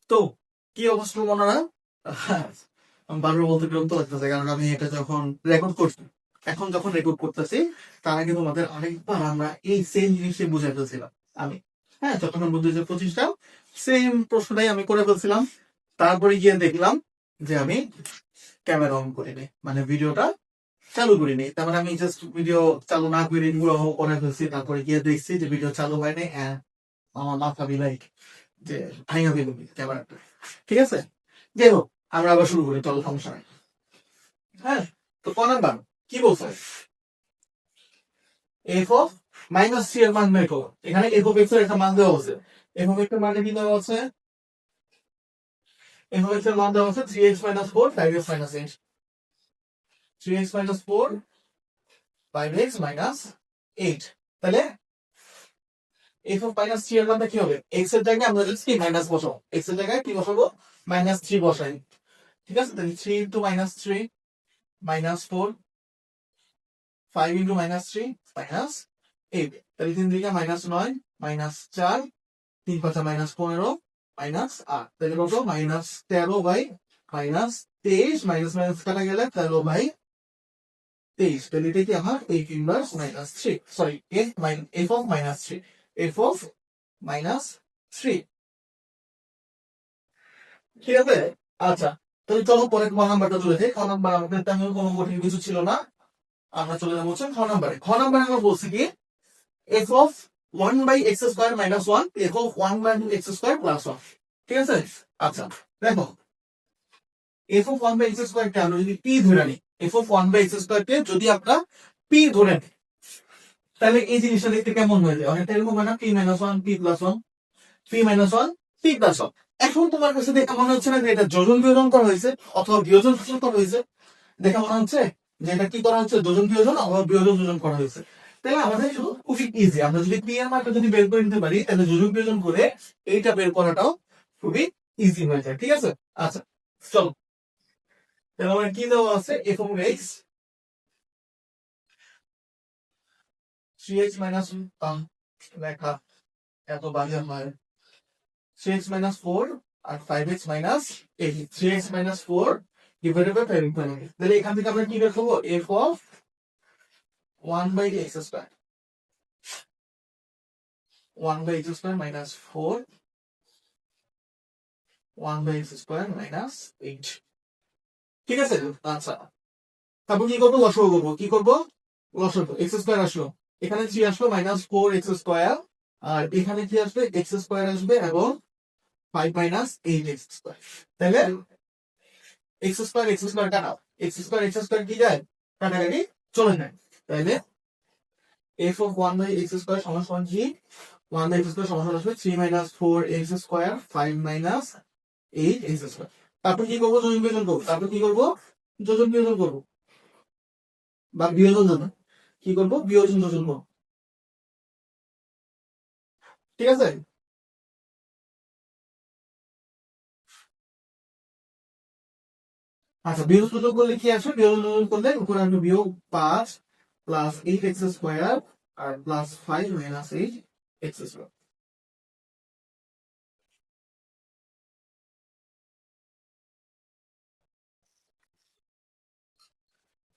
তো কি অবস্থা মনে আমি বারবার বলতে বিরক্ত লাগতেছে, কারণ আমি এটা যখন রেকর্ড করছি, এখন যখন রেকর্ড করতেছি তার আগে তোমাদের আরেকবার আমরা এই সেম জিনিসটাই বুঝাই ফেলছিলাম। আমি যতক্ষণ বুঝতে যে 25টা সেম প্রশ্নটাই আমি করে ফেলছিলাম। তারপরে গিয়ে দেখলাম যে আমি ক্যামেরা অন করিনি, মানে ভিডিওটা চালু করিনি। তার মানে আমি জাস্ট ভিডিও চালু না করে করে ফেলছি। তারপরে গিয়ে দেখছি যে ভিডিও চালু হয়নি। আমার মাথা বিলাই যে ভাঙা ফেলবি ক্যামেরাটা। ঠিক আছে, যাই হোক, আমরা আবার শুরু করি, চলো, সমস্যা নাই। হ্যাঁ, তো ক নাম্বার কি বলছে? এফ অফ মাইনাস থ্রি এর মান বের করো। এখানে এফ অফ এক্স এর একটা মান দেওয়া হচ্ছে। এফ অফ এক্স এর মানে কি দেওয়া আছে? এফ অফ এক্স এর মান দেওয়া আছে 3x minus 4 5x minus 8। 3x minus 4 5x minus 8। তাহলে এফ অফ মাইনাস 3 এর মানটা কি হবে? এক্স এর জায়গায় আমরা জাস্ট কি মাইনাস বসাবো। এক্স এর জায়গায় কি বসাবো? মাইনাস 3 বসাই। ঠিক আছে, তাহলে 3 into minus 3 minus 4, 5 into minus 3 minus 8। তাহলে 3 দিকে মাইনাস 9 মাইনাস 4, 3 5 মাইনাস 15 মাইনাস 8। তাহলে কত? Minus 13 by minus 23। Minus minus কাটা গেলে 13 বাই 23। তাহলে এটা কি আমার eight inverse minus 3, sorry f of minus 3, f of minus 3। ঠিক আছে, আচ্ছা, তাহলে চলো পরে ক নাম্বারটা চলে যাই। ক নাম্বার আমাদের তেমন কোনো কঠিন কিছু ছিল না। আমরা চলে যাবো হচ্ছে খ নাম্বারে। খ নাম্বারে আমরা বলছি কি F of 1 by x square minus 1, F of 1 by x square plus 1। ঠিক আছে, আচ্ছা, দেখো F of 1 by x square কে আমরা যদি পি ধরে নিই, F of 1 by x square কে যদি আমরা পি ধরে নিই, তাহলে এই জিনিসটা দেখতে কেমন হয়ে যায়? অনেকটা এরকম হয় না? P minus 1 P plus 1, P minus 1 P plus 1। এখন তোমার কাছে দেখে মনে হচ্ছে না যে এটা যোজন বিয়োজন করা হয়েছে অথবা বিয়োজন করা হয়েছে? দেখে মনে হচ্ছে যে এটা কি করা হচ্ছে? যোজন বিয়োজন অথবা বিয়োজন যোজন করা হয়েছে। তাহলে আমাদের খুবই ইজি, আমরা যদি পি এর মানটা যদি বের করে নিতে পারি, তাহলে যোজন বিয়োজন করে এইটা বের করাটাও খুবই ইজি হয়ে যায়। ঠিক আছে, আচ্ছা, চলো, তাহলে আমার কি দেওয়া আছে? F of x 3x minus লেখা এত বাজে হয়, 3x মাইনাস 4 আর 5x minus 8। 3x minus 4 divided by 5x minus 8। তাহলে এখান থেকে আমরা কি বের করবো? F of 1 by x square, 1 by x square minus 4, 1 by x square minus 8। ঠিক আছে, আচ্ছা, তারপর কি করবো? লসাগু করবো। কি করবো? লসাগু। এক্স স্কোয়ার আসলো, এখানে 3 আসলো, মাইনাস 4 এক্স স্কোয়ার, আর এখানে কি আসবে? এক্স স্কোয়ার আসবে এবং 5 মাইনাস 8 এক্স স্কোয়ার। তাহলে এক্স স্কোয়ার কাটাও, এক্স স্কোয়ার কি যায়? কাটাকাটি চলে যায়। তাহলে f of 1 by x square সমান সমান কি? 1 বাই এক্স স্কোয়ার সমান সমান আসবে 3 minus 4 x square 5 minus 8 x square. তারপর কি করবো? যোজন বিয়োজন করবো। তারপর কি করবো? যোজন বিয়োজন করবো, বা বিয়োজন যোজন। কি করবো? বিয়োজন যোজন করবো। ঠিক আছে, আচ্ছা, বিয়োজন যোজন করলে কি আসবে? বিয়োজন যোজন করলে উপরে আসবে বিয়োগ 5 প্লাস 8 এক্স স্কোয়ার আর প্লাস 5 মাইনাস 8 এক্স স্কোয়ার।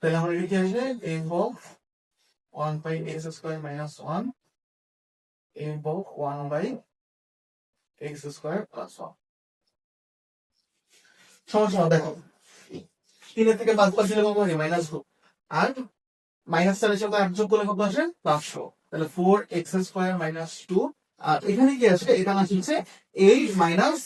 তাহলে আমরা লিখে আসবে f of 1 by x square minus 1, F of 1 by x square plus 1। সমস্যা দেখো, 3 থেকে 5 বাদ দিলে কত হয়? মাইনাস 2। আর মাইনাস 4 এর সাথে 8 যোগ করলে কত আসে? 500। তাহলে 4 এক্স স্কোয়ার মাইনাস 2। আর এখানে কি আসবে? এখানে আসছে 8 minus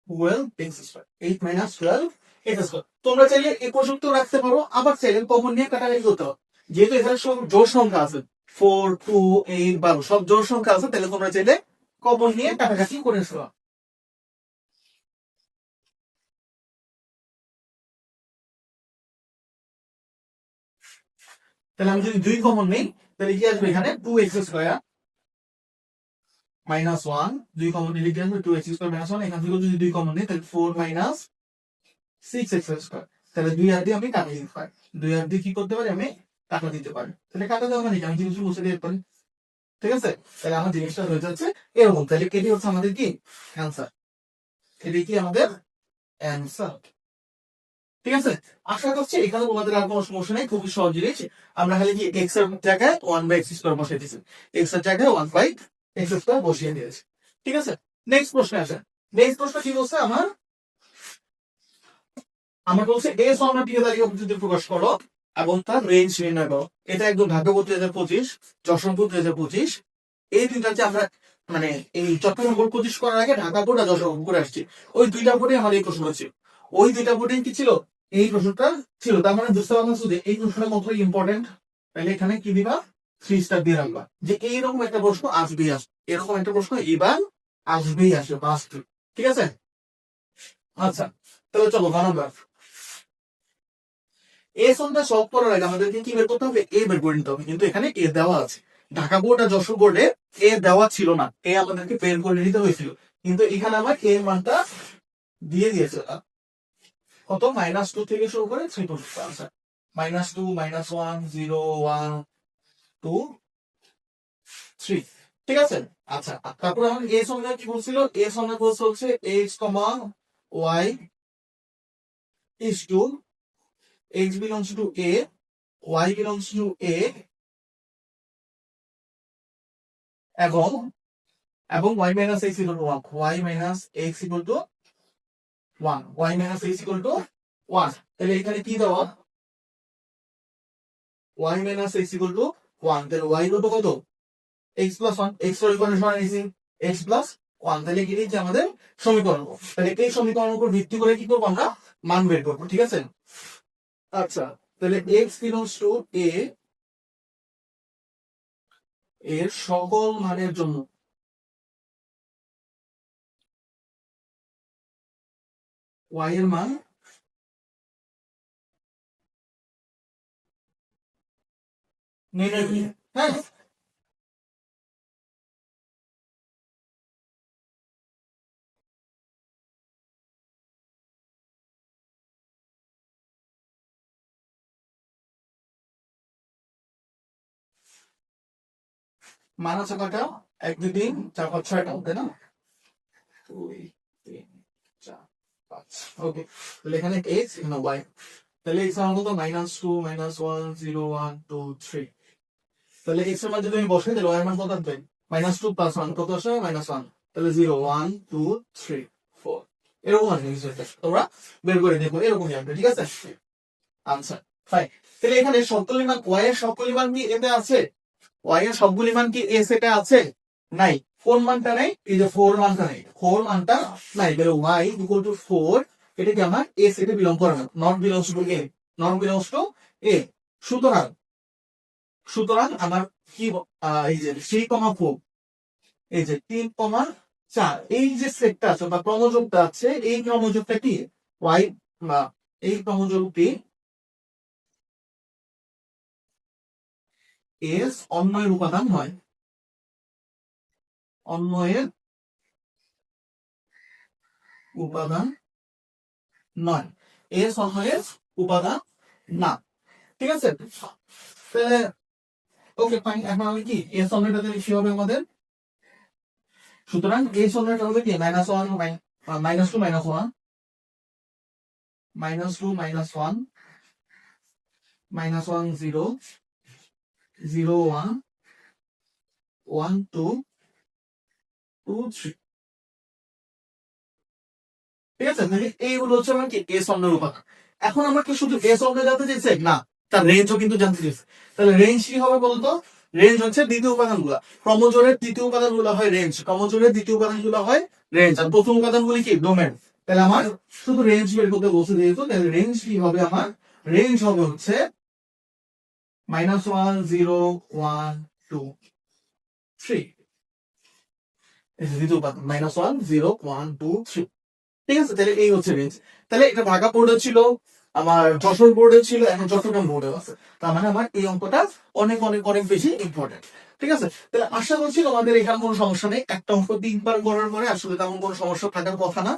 12 x square, 8 minus 12 x square. তোমরা চাইলে এই পর্যন্ত রাখতে পারো, আবার চাইলে কমন নিয়ে কাটাকাটি করতে পারো। যেহেতু এখানে সব জোড় সংখ্যা আছে, 4 2 8 12 সব জোড় সংখ্যা আছে, তাহলে তোমরা চাইলে কমন নিয়ে কাটাকাটি করে আসতে পারো। তাহলে আমি যদি 2 কমন নেই, তাহলে কি আসবে? এখানে 2 এক্স স্কোয়ার মাইনাস 1, 2 কমন নিলে কি আসবে? 2 এক্স স্কোয়ার মাইনাস 1। এখান থেকে যদি 2 কমন নেই, তাহলে 4 মাইনাস 6 এক্স স্কোয়ার। তাহলে 2 আর দিয়ে আমি কাটা দিতে পারি, 2 আর দিয়ে কি করতে পারি? আমি কাটা দিতে পারি। তাহলে কাটা দেওয়া মানে কি? আমি কিছু বসে দিতে পারি। ঠিক আছে, তাহলে আমার জিনিসটা হয়ে যাচ্ছে এরকম। তাহলে এটি হচ্ছে আমাদের কি অ্যান্সার, এটি কি আমাদের অ্যান্সার। ঠিক আছে, আশা করছি এখানে তোমাদের আর কোনো সমস্যা নেই, খুবই সহজ জিনিস। আমরা খালি কি এক্স এর জায়গায় 1/x² বসিয়ে দিয়েছি, এক্স এর জায়গায় 1/x² বসিয়ে দিয়েছি। ঠিক আছে, নেক্সট প্রশ্নে আসে। নেক্সট প্রশ্ন কি বলছে আমার বলছে এ সরণটিকে তালিকা পদ্ধতি প্রকাশ করো এবং তার রেঞ্জ নির্ণয় করো। এটা একদম ঢাকা বোর্ড 2025, যশোর বোর্ড 2025, এই দুইটা যে আমরা মানে এই চট্টগ্রাম বোর্ড 25 করার আগে ঢাকা বোর্ড আর যশোর বোর্ড করে আসছি, ওই দুইটা বোর্ডে আমার এই প্রশ্নটা ছিল। ওই দুইটা বোর্ডে কি ছিল, এই প্রশ্নটা ছিল। তার মানে বুঝতে পারলাম শুধু এই প্রশ্নটা কতটা ইম্পর্টেন্ট। তাহলে এখানে কি দিবা, 3 স্টার দিয়ে রাখবা যে এইরকম একটা প্রশ্ন আসবেই আসবে, এরকম একটা প্রশ্ন এবার আসবেই আসবে মাস্ট। ঠিক আছে, আচ্ছা তাহলে চলো নাম্বার এ সনটা সলভ করার আগে আমাদেরকে কি বের করতে হবে, এ বের করে নিতে হবে। কিন্তু এখানে এ দেওয়া আছে, ঢাকা বোর্ড আর যশোর বোর্ডে এ দেওয়া ছিল না, এ আমাদেরকে বের করে নিতে হয়েছিল। কিন্তু এখানে আমার এ মানটা দিয়ে দিয়েছে কত, -2 থেকে শুরু করে 3 পর্যন্ত আনসার। -2, -1, 0, 1, 2, 3। ঠিক আছে, আচ্ছা তারপর আমার এ সনটা কি বলছিল, এ সনটা বলছে হচ্ছে x, y is to x belongs to a, y belongs to a, এবং y minus x equal to 1, y minus x equal to 1, y minus x equal to 1। তাহলে এখানে কি দেওয়া, y minus x equal to 1, তাহলে y কত কত, x plus 1, x এর equation আনিছি x plus 1। তাহলে কি যে আমাদের সমীকরণ। তাহলে এই সমীকরণের উপর ভিত্তি করে কি করব, আমরা মান বের করব। ঠিক আছে, আচ্ছা তাহলে x belongs to a এর সকল মানের জন্য y এর মান নির্ণয় করি। হ্যাঁ, মান আছে কয়টা, 1, 2, 3, 4, 5, 6টা, তাই না, 2, 3, 4, 5। ওকে, তাহলে এখানে x এখানে y, তাহলে x আমার কত, -2, -1, 0, 1, 2, 3। তাহলে x এর মান যদি আমি বসাই তাহলে y এর মান কত আসবে, -2 + 1 কত আসবে, -1। তাহলে 0, 1, 2, 3, 4 এরকম আসবে কিছু একটা, তোমরা বের করে দেখো এরকমই আসবে। ঠিক আছে, আনসার ফাইন। তাহলে এখানে সবগুলি মান, y এর সবগুলি মান কি এতে আছে, y এর সবগুলি মান কি এ সেটে আছে, নাই। কোন মানটা নাই, এই যে 4 মানটা নাই, 4 মানটা নাই। তাহলে y equal to 4 এটা কি আমার এ সেটে বিলং করে না, not belongs to A, not belongs to A. সুতরাং সুতরাং আমার কি এই যে 3,4, এই যে 3,4 এই যে সেটটা আছে বা ক্রমযোগটা আছে, এই ক্রমযোগটা কি y বা এই ক্রমযোগটি এস অন্যয়ের উপাদান হয়, অন্যয়ের উপাদান নয়, এস অন্যয়ের উপাদান না। ঠিক আছে, তাহলে ওকে ফাইন। এখন আমি কি এস অন্যটাতে লিখতে হবে আমাদের, সুতরাং এস অন্যটা হবে কি -1, -2, -1, -2, -1, -1, 0, 0, 1, 1, 2, 2, 3। ঠিক আছে, এইগুলো হচ্ছে আমার কি এস অন্যের উপাদান। এখন আমরা কি শুধু এস অন্য জানতে চাইছি না, তার রেঞ্জও কিন্তু জানতে চাইছি। তাহলে রেঞ্জ কি হবে বলতো, রেঞ্জ হচ্ছে দ্বিতীয় উপাদান গুলা, ক্রমজোরের দ্বিতীয় উপাদান গুলা হয় রেঞ্জ, ক্রমজোরের দ্বিতীয় উপাদান গুলা হয় রেঞ্জ, আর প্রথম উপাদান গুলি কি ডোমেন। তাহলে আমার শুধু রেঞ্জ বের করতে বলছে যেহেতু, তাহলে রেঞ্জ কি হবে, আমার রেঞ্জ হবে হচ্ছে -1, 0, 1, 2, 3। দ্বিতীয় উপাদান -1, 0, 1, 2, 3। ঠিক আছে, তাহলে এই হচ্ছে রেঞ্জ। তাহলে এটা ঢাকা বোর্ডে ছিল, আমার যশোর বোর্ডে ছিল, এখন চট্টগ্রাম বোর্ডে আছে। তার মানে আমার এই অঙ্কটা অনেক অনেক অনেক বেশি ইম্পর্টেন্ট। ঠিক আছে, তাহলে আশা করছি তোমাদের এখানে কোনো সমস্যা নেই। একটা অঙ্ক 3বার করার পরে আসলে তেমন কোনো সমস্যা থাকার কথা না।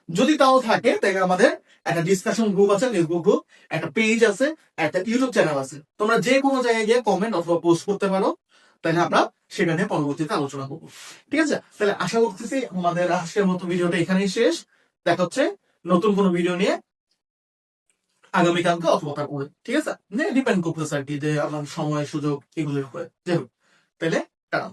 যদি তাও থাকে তাহলে আমাদের একটা ডিসকাশন গ্রুপ আছে, ফেসবুক গ্রুপ, একটা পেজ আছে, একটা ইউটিউব চ্যানেল আছে। তোমরা যে কোনো জায়গায় গিয়ে কমেন্ট অথবা পোস্ট করতে পারো। তাহলে আমরা সেটা নিয়ে পরবর্তীতে আলোচনা করবো। ঠিক আছে, তাহলে আশা করতেছি আমাদের আজকের মতো ভিডিওটা এখানেই শেষ। দেখা হচ্ছে নতুন কোনো ভিডিও নিয়ে আগামীকালকে অথবা তারপরে। ঠিক আছে, ডিপেন্ড করতেছে আর কি যে আমার সময় সুযোগ এগুলোর উপরে। যাই হোক, তাহলে টাটা।